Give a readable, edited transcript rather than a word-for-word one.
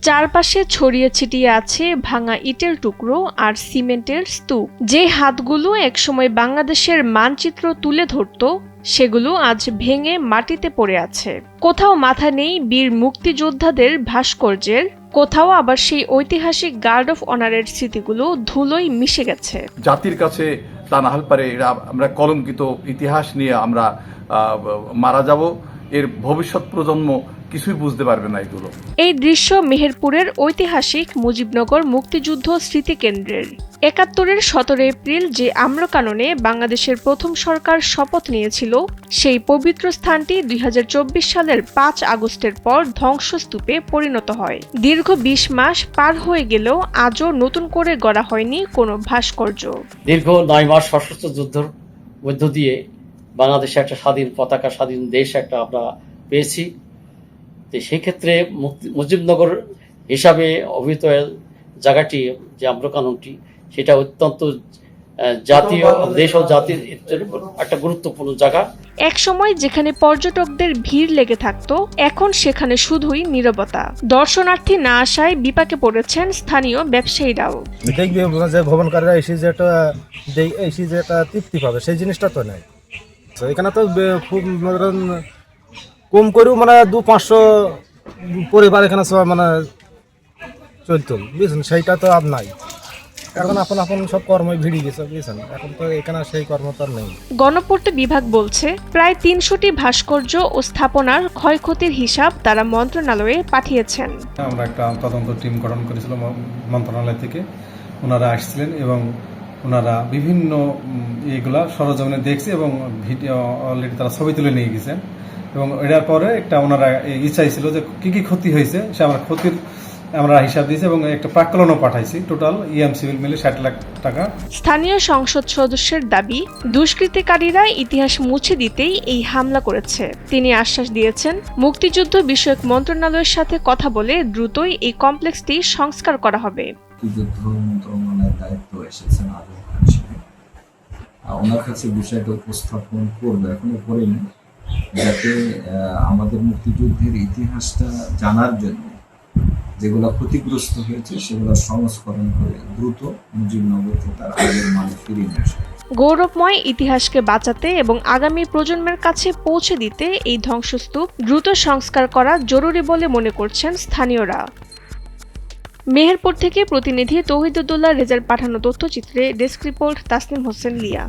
চারপাশে ছড়িয়ে ছিটিয়ে আছে ভাঙা ইটের টুকরো আর সিমেন্টের স্তূপ। যে হাতগুলো একসময় বাংলাদেশের মানচিত্র তুলে ধরত, সেগুলো আজ ভেঙে মাটিতে পড়ে আছে। কোথাও মাথা নেই বীর মুক্তিযোদ্ধাদের ভাস্কর্যের, কোথাও আবার সেই ঐতিহাসিক গার্ড অফ অনারের স্মৃতিগুলো ধুলোয় মিশে গেছে। জাতির কাছে তা না হল পারে আমরা কলঙ্কিত ইতিহাস নিয়ে আমরা মারা যাব, এর ভবিষ্যৎ প্রজন্ম কিছুই বুঝতে পারবে না এগুলো। এই দৃশ্য মেহেরপুরের ঐতিহাসিক মুজিবনগর মুক্তিযুদ্ধ স্মৃতিকেন্দ্রের। ৭১-এর ১৭ এপ্রিল যে আম্রকাননে বাংলাদেশের প্রথম সরকার শপথ নিয়েছিল, সেই পবিত্র স্থানটি ২০২৪ সালের ৫ আগস্টের পর ধ্বংসস্তূপে পরিণত হয়। দীর্ঘ ২০ মাস পার হয়ে গেলেও আজও নতুন করে গড়া হয়নি কোনো ভাস্কর্য। দীর্ঘ ৯ মাস সশস্ত্র যুদ্ধের মধ্য দিয়ে বাংলাদেশে একটা স্বাধীন পতাকা, স্বাধীন দেশ একটা আমরা পেয়েছি। তো সেই ক্ষেত্রে মুজিবনগর হিসাবে অভিহিত জায়গাটি, যে আম্রকাননটি, সেটা অত্যন্ত জাতীয়, দেশ ও জাতির একটা গুরুত্বপূর্ণ জায়গা। এক সময় যেখানে পর্যটকদের ভিড় লেগে থাকতো, এখন সেখানে শুধুই নীরবতা। দর্শনার্থী না আসায় বিপাকে পড়েছেন স্থানীয় ব্যবসায়ীরাও। দেখবে যে ভ্রমণকারীরা এসে যে একটা তৃপ্তি পাবে, সেই জিনিসটা তো নাই। এখানে তো খুব কম করেও ২-৫০০ পরিবার এখানে চলতো, বুঝছেন, সেইটা তো আর নাই। এখন আপন সব কর্মই ভিড়ে গেছে, বুঝছেন, এখন তো এখানে সেই কর্ম তো নেই। গণপূর্ত বিভাগ বলছে, প্রায় ৩০০টি ভাস্কর্য ও স্থাপনার ক্ষয়ক্ষতির হিসাব তারা মন্ত্রণালয়ে পাঠিয়েছেন। আমরা একটা তদন্ত টিম গঠন করেছিলাম মন্ত্রণালয় থেকে, ওনারা আসছিলেন এবং ওনারা বিভিন্ন এগুলা সরজমিনে দেখছে এবং ভিডিও অলরেডি তারা ছবি তুলে নিয়ে গেছেন। এবং এটার পরে একটা ওনারা চাইছিল যে কি কি ক্ষতি হয়েছে, সে আমরা ক্ষতির হিসাব দিয়েছি এবং একটা প্রাক্কলনও পাঠাইছি। টোটাল সিভিল মিলে ৬০ লাখ টাকা। স্থানীয় সংসদ সদস্যের দাবি, দুষ্কৃতিকারীরা ইতিহাস মুছে দিতেই এই হামলা করেছে। তিনি আশ্বাস দিয়েছেন, মুক্তিযুদ্ধ বিষয়ক মন্ত্রণালয়ের সাথে কথা বলে দ্রুতই এই কমপ্লেক্সটি সংস্কার করা হবে। মুক্তিযুদ্ধ মন্ত্রণালয়ের দায়িত্ব এসেছেন আজম খান সাহেব, ওনার কাছে বিষয়টা উপস্থাপন করবে, এখনো করেনি, যাতে আমাদের মুক্তিযুদ্ধের ইতিহাসটা জানার জন্য যেগুলো ক্ষতিগ্রস্ত হয়েছে সেগুলো সংস্করণ করে দ্রুত মুজিবনগরকে তার আগের মানে ফিরিয়ে নিয়ে আসে। গৌরবময় ইতিহাসকে বাঁচাতে এবং আগামী প্রজন্মের কাছে পৌঁছে দিতে এই ধ্বংসস্তূপ দ্রুত সংস্কার করা জরুরি বলে মনে করছেন স্থানীয়রা। মেহেরপুর থেকে প্রতিনিধি তৌহিদুদ্দৌলা রেজার পাঠানো তথ্যচিত্রে ডেস্ক রিপোর্ট, তাসনিম হোসেন, লিয়া।